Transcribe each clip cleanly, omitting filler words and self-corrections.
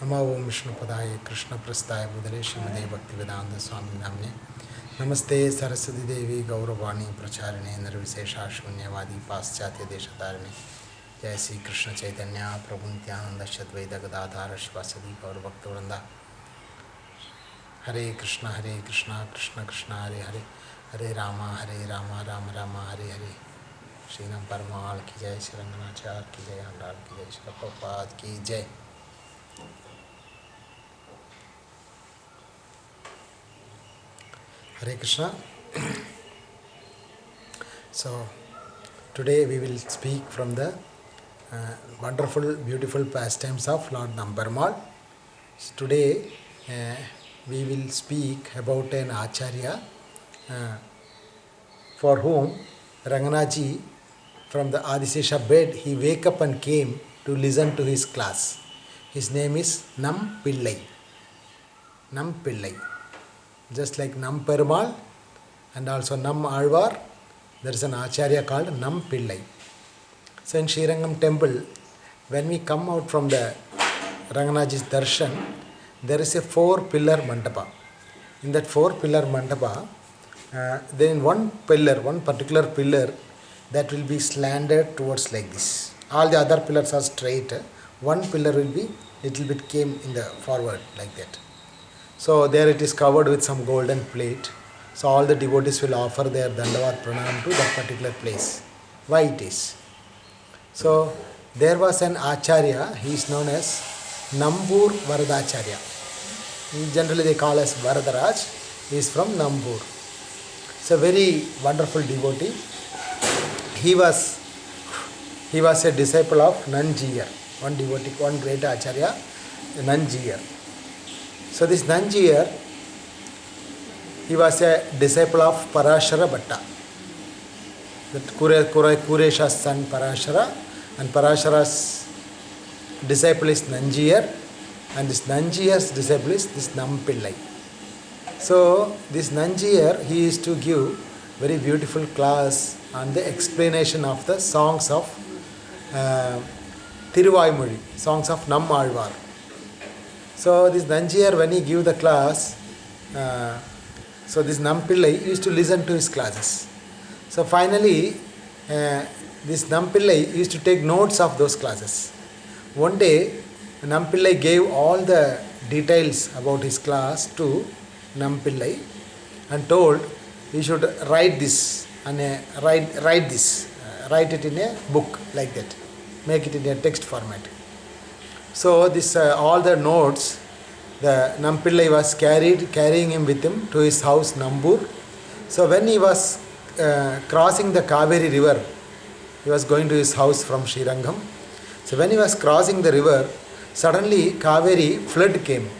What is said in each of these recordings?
नमो ओम विष्णुपदाय कृष्णप्रस्थाय बुधले श्रीमदे भक्तिवेदांत स्वामी नाम्ने नमस्ते सरस्वती देवी गौरवाणी प्रचारिणे निर्विशेषा शून्यवादी पाश्चात्य देशतारिणे जय श्री कृष्ण चैतन्य प्रभु नित्यानंद अद्वैत गदाधर शिवासदि गौरभक्तवृंदा हरे कृष्ण कृष्ण कृष्ण हरे हरे हरे राम राम राम हरे हरे श्रीराम परमाल की जय, श्री रंगनाचार्य की जय, हंडाल की जय, श्री प्रभुपाद की जय. Hare Krishna. So, today we will speak from the wonderful, beautiful pastimes of Lord Nambarmal. So today we will speak about an Acharya for whom Ranganaji from the Adisesha bed, he wake up and came to listen to his class. His name is Nampillai. Nampillai. Just like Nam Perumal and also Nam Alvar, there is an Acharya called Nampillai. So in Sri Rangam temple, when we come out from the Ranganaji's darshan, there is a 4-pillar mandapa. In that 4-pillar mandapa, then one particular pillar that will be slanted towards like this. All the other pillars are straight. One pillar will be little bit came in the forward like that. So there it is covered with some golden plate. So all the devotees will offer their dandavat pranam to that particular place. Why it is? So there was an Acharya, he is known as Nambur Varadacharya. Generally they call as Varadaraj. He is from Nambur. It's a very wonderful devotee. He was a disciple of Nanjiyar. One devotee, one great Acharya, Nanjiyar. So this Nanjiyar, he was a disciple of Parashara Bhatta. That Kuresha's son Parashara, and Parashara's disciple is Nanjiyar, and this Nanjiyar's disciple is this Nampillai. So this Nanjiyar, he used to give very beautiful class on the explanation of the songs of Thiruvaimozhi, songs of Nam Alvar. So this Nanjiyar, when he gave the class, so this Nampillai used to listen to his classes. So finally, this Nampillai used to take notes of those classes. One day, Nampillai gave all the details about his class to Nampillai and told he should write this and write it in a book like that, make it in a text format. So this all the notes, the Nampillai was carrying him with him to his house Nambur. So when he was crossing the Kaveri river, he was going to his house from Sri Rangam. So when he was crossing the river, suddenly Kaveri flood came.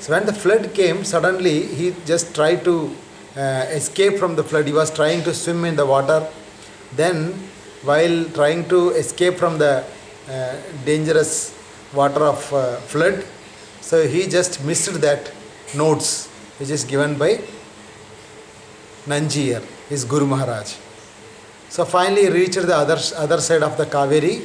So when the flood came, suddenly he just tried to escape from the flood. He was trying to swim in the water. Then while trying to escape from the dangerous water of flood, so he just missed that notes which is given by Nanjiyar, his Guru Maharaj. So finally he reached the other side of the Kaveri,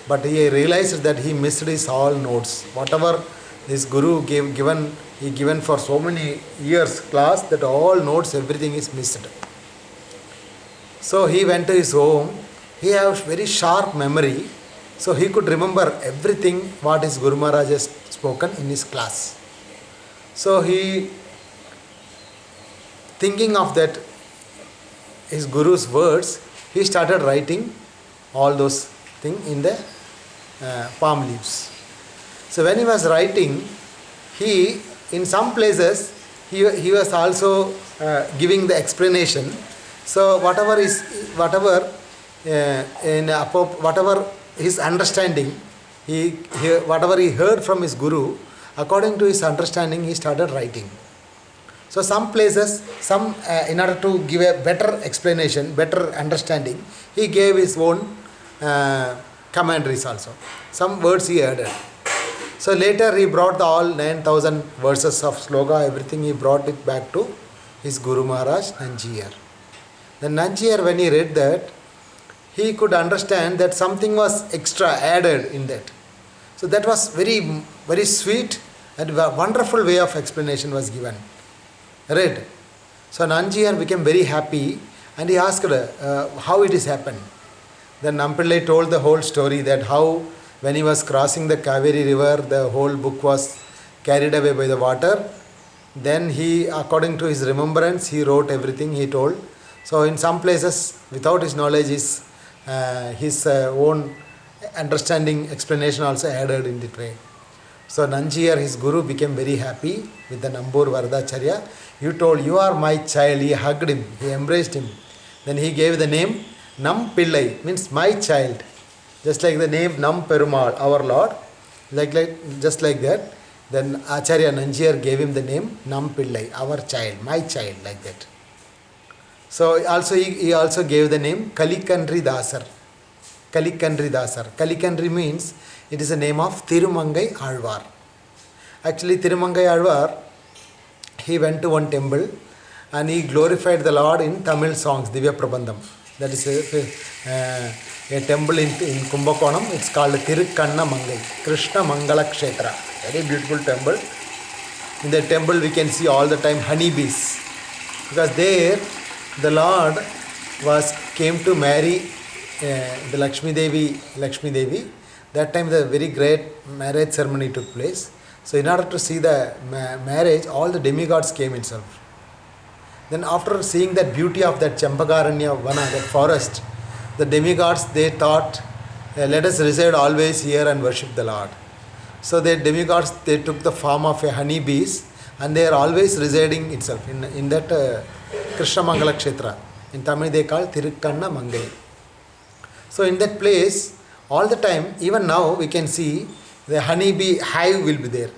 but he realized that he missed his all notes. Whatever his Guru given for so many years class, that all notes, everything is missed. So he went to his home. He has very sharp memory. So he could remember everything what his Guru Maharaj has spoken in his class. So he, thinking of that, his Guru's words, he started writing all those things in the palm leaves. So when he was writing, he, in some places, he was also giving the explanation. So whatever his understanding, whatever he heard from his Guru, according to his understanding, he started writing. So some places, in order to give a better explanation, better understanding, he gave his own commentaries also. Some words he added. So later he brought all 9,000 verses of sloka, everything he brought it back to his Guru Maharaj, Nanjiyar. Then Nanjiyar, when he read that, he could understand that something was extra added in that. So that was very, very sweet and wonderful way of explanation was given. Right? So Nanjiyar became very happy and he asked how it is happened. Then Nampillai told the whole story, that how when he was crossing the Kaveri river, the whole book was carried away by the water. Then he, according to his remembrance, he wrote everything he told. So in some places, without his knowledge, his own understanding, explanation also added in that way. So Nanjiyar, his guru, became very happy with the Nambur Varadacharya. He told, you are my child. He hugged him, he embraced him. Then he gave the name Nampillai, means my child. Just like the name Nam Perumal, our Lord. Just like that. Then Acharya Nanjiyar gave him the name Nampillai, our child, my child, like that. So also he also gave the name Kalikandri Dasar. Kalikandri Dasar. Kalikandri means it is a name of Thirumangai Alvar. Actually Thirumangai Alvar, he went to one temple and he glorified the Lord in Tamil songs, Divya Prabandham. That is a temple in Kumbakonam. It's called Tirukkanna Mangai, Krishna Mangala Kshetra. Very beautiful temple. In the temple we can see all the time honeybees. Because there the Lord came to marry the Lakshmi Devi. That time the very great marriage ceremony took place. So in order to see the marriage, all the demigods came itself. Then after seeing that beauty of that Champakaranya Vana, that forest, the demigods, they thought, let us reside always here and worship the Lord. So the demigods, they took the form of a honeybees and they are always residing itself in that Krishna Mangala Kshetra. In Tamil they call Tirukkanna Mangai. So in that place, all the time, even now we can see the honeybee hive will be there.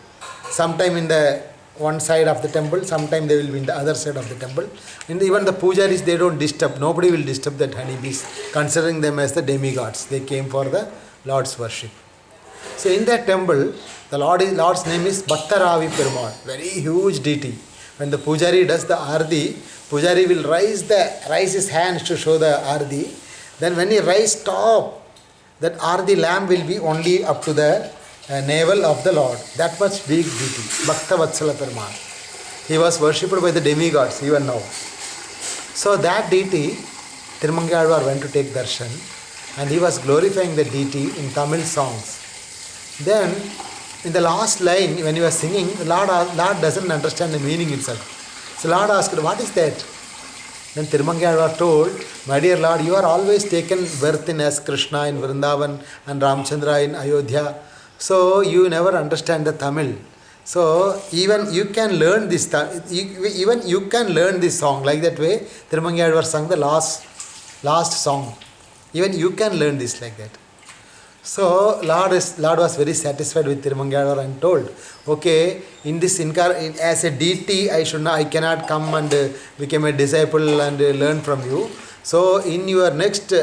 Sometime in the one side of the temple, sometime they will be in the other side of the temple. Even the pujaris, they don't disturb. Nobody will disturb that honeybees, considering them as the demigods. They came for the Lord's worship. So in that temple, the Lord's name is Bhattaravi Perumal, very huge deity. When the pujari does the arti, pujari will raise his hands to show the arti. Then when he raise top, that arti lamp will be only up to the navel of the Lord. That much big deity, Bhakta Vatsala Perumal. He was worshipped by the demigods even now. So that deity, Tirumangai Alvar went to take darshan and he was glorifying the deity in Tamil songs. Then in the last line when he was singing, the Lord doesn't understand the meaning itself. So Lord asked, what is that? Then Tirumangai Alvar told, my dear Lord, you are always taken birth in as Krishna in Vrindavan and Ramchandra in Ayodhya. So you never understand the Tamil. So even you can learn this song. Like that way, Tirumangai Alvar sang the last song. Even you can learn this like that. So Lord was very satisfied with Tirumangai Alvar and told, okay, in this as a deity, I cannot come and become a disciple and learn from you. So in your next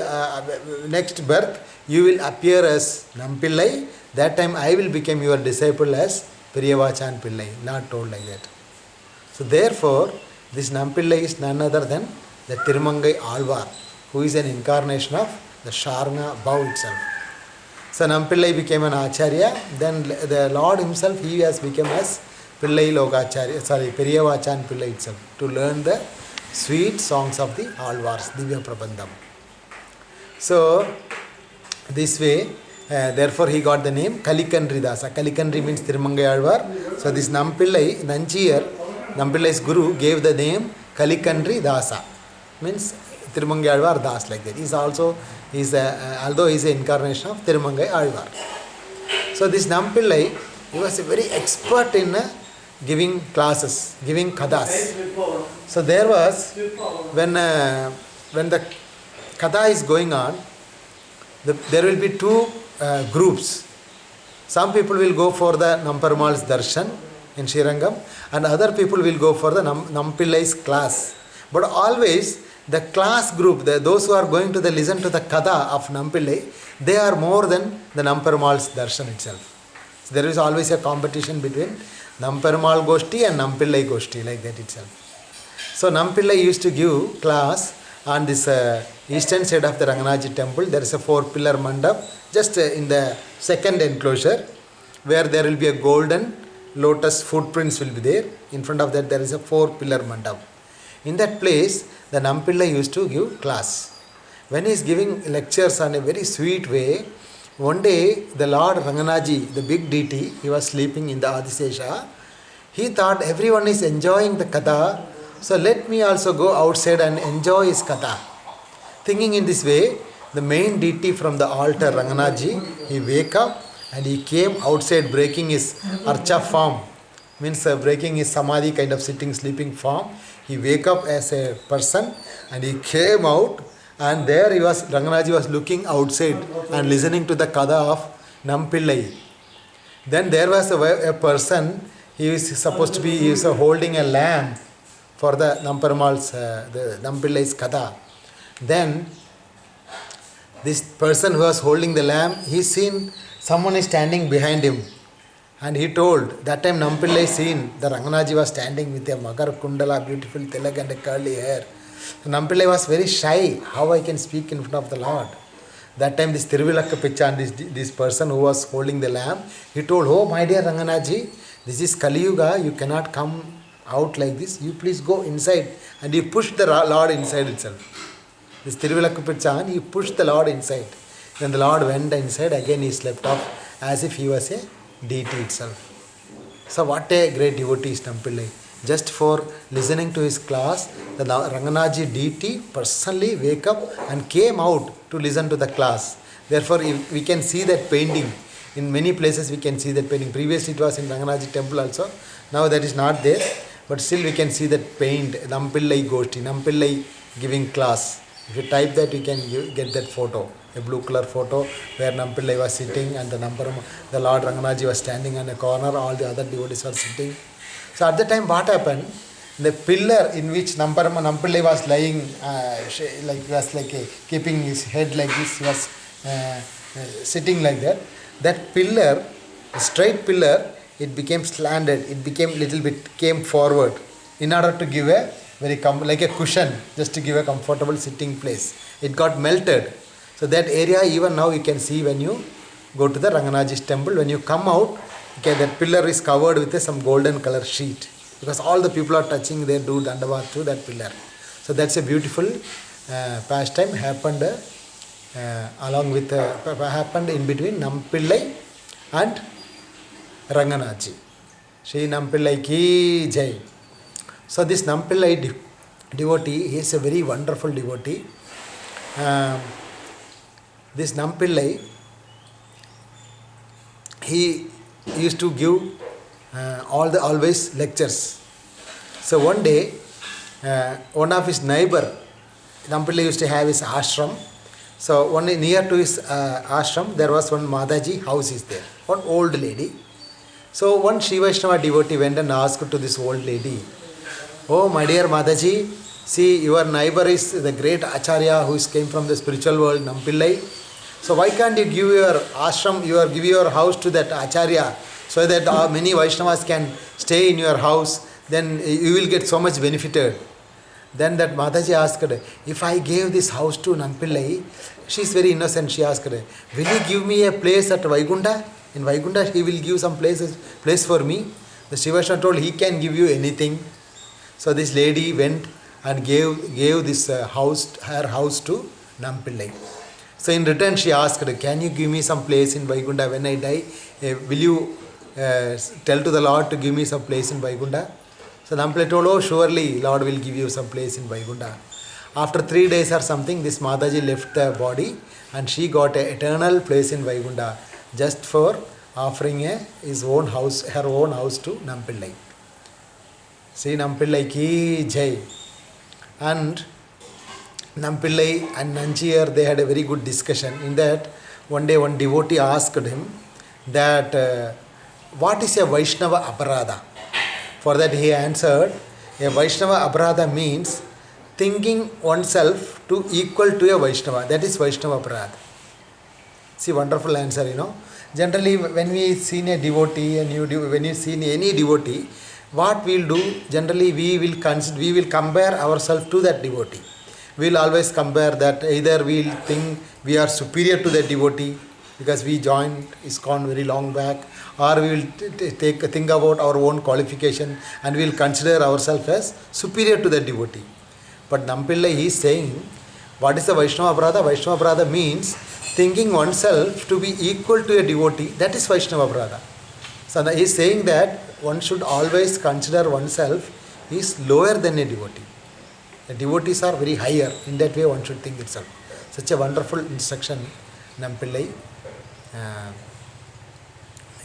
birth, you will appear as Nampillai. That time I will become your disciple as Periyavachan Pillai. Not told like that. So therefore, this Nampillai is none other than the Tirumangai Alvar, who is an incarnation of the Sharna bow itself. So Nampillai became an Acharya. Then the Lord himself, he has become as Pillai Lokacharya, Periyavachan Pillai itself, to learn the sweet songs of the Alvars, Divya Prabandham. So this way, therefore he got the name Kalikandri Dasa. Kalikandri means Tirumangai Alvar. So this Nampillai, Nampillai's guru gave the name Kalikandri Dasa. Means Tirumangai Alvar Das, like that. Although he is an incarnation of Tirumangai Alvar. So this Nampillai, he was a very expert in giving classes, giving kathas. So there was, when the katha is going on, there will be two groups. Some people will go for the Namperumal's darshan in Srirangam and other people will go for the Nampillai's class. But always the class group, those who are going to listen to the katha of Nampillai, they are more than the Namperumal's darshan itself. So there is always a competition between Namperumal Goshti and Nampillai Goshti, like that itself. So Nampillai used to give class on this eastern side of the Ranganath temple. There is a 4-pillar mandap just in the second enclosure. where there will be a golden lotus footprints will be there. In front of that there is a 4-pillar mandap. In that place, the Nampillai used to give class. When he is giving lectures on a very sweet way, one day the Lord Ranganaji, the big deity, he was sleeping in the Adisesha. He thought everyone is enjoying the katha, so let me also go outside and enjoy his katha. Thinking in this way, the main deity from the altar, Ranganaji, he wake up and he came outside breaking his archa form, means breaking his samadhi kind of sitting, sleeping form. He wake up as a person and he came out, and there he was, Ranganaji was looking outside and listening to the katha of Nampillai. Then there was a person, he is supposed to be, he is holding a lamb for the Namperumal's, the Nampillai's katha. Then this person who was holding the lamb, he seen someone is standing behind him. And he told, that time Nampillai seen, the Ranganaji was standing with a Magar Kundala, beautiful tilak and a curly hair. So Nampillai was very shy, how I can speak in front of the Lord. That time this Thiruvilakka Pichan, this person who was holding the lamb, he told, oh my dear Ranganaji, this is Kali Yuga, you cannot come out like this, you please go inside. And he pushed the Lord inside itself. This Thiruvilakka Pichan, he pushed the Lord inside. When the Lord went inside, again he slept off as if he was a deity itself. So what a great devotee is Nampillai. Just for listening to his class, the Ranganaji deity personally wake up and came out to listen to the class. Therefore, we can see that painting. In many places we can see that painting. Previously it was in Ranganaji temple also. Now that is not there. But still we can see that paint, Nampillai Goshti, Nampillai giving class. If you type that, you can get that photo, a blue color photo where Nampillai was sitting and the Lord Ranganaji was standing on a corner, all the other devotees were sitting. So at the time what happened, the pillar in which Nampillai was lying, keeping his head like this, he was sitting like that. That pillar, a straight pillar, it became slanted, it became little bit, came forward in order to give a very like a cushion, just to give a comfortable sitting place. It got melted. So that area even now you can see when you go to the Ranganaji's temple. When you come out, okay, that pillar is covered with some golden color sheet, because all the people are touching their do dandavat through that pillar. So that's a beautiful pastime happened along with happened in between Nampillai and Ranganaji. Sri Nampillai ki jai. So this Nampillai devotee, he is a very wonderful devotee. This Nampillai, he used to give always lectures. So one day, one of his neighbor, Nampillai used to have his ashram. So one day near to his ashram, there was one Mataji house is there, one old lady. So one Sri Vaishnava devotee went and asked to this old lady, oh my dear Mataji, see your neighbor is the great Acharya who came from the spiritual world, Nampillai. So why can't you give your ashram, give your house to that Acharya, so that many Vaishnavas can stay in your house, then you will get so much benefited. Then that Mataji asked, if I gave this house to Nampillai, she is very innocent, she asked, will you give me a place at Vaikunta? In Vaikunta he will give some place for me. The Sri Vaishnava told he can give you anything. So this lady went and gave this house, her house to Nampillai. So in return she asked, can you give me some place in Vaikunta when I die? Will you tell to the Lord to give me some place in Vaikunta? So Nampillai told, oh surely Lord will give you some place in Vaikunta. After 3 days or something, this Mataji left the body and she got an eternal place in Vaikunta just for offering his own house, her own house to Nampillai. Sri Nampillai ki jai. And Nampillai and Nanchiyar, they had a very good discussion. In that, one day one devotee asked him that what is a Vaishnava aparadha? For that he answered, a Vaishnava aparadha means thinking oneself to equal to a Vaishnava. That is Vaishnava aparadha. See, wonderful answer, Generally, when we see a devotee, when you see any devotee, what we will do, generally we will compare ourselves to that devotee. We will always compare that either we will think we are superior to that devotee, because we joined ISKCON very long back, or we will think about our own qualification and we will consider ourselves as superior to the devotee. But Nampillai is saying, what is the Vaishnava Brada? Vaishnava Brada means thinking oneself to be equal to a devotee. That is Vaishnava Brada. So he is saying that one should always consider oneself is lower than a devotee. The devotees are very higher. In that way one should think itself. Such a wonderful instruction Nampillai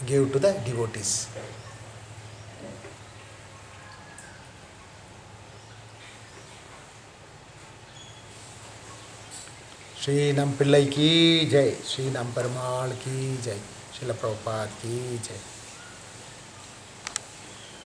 gave to the devotees. Sri Nampillai ki jai, Sri Namperumal ki jai, Srila Prabhupada ki jai.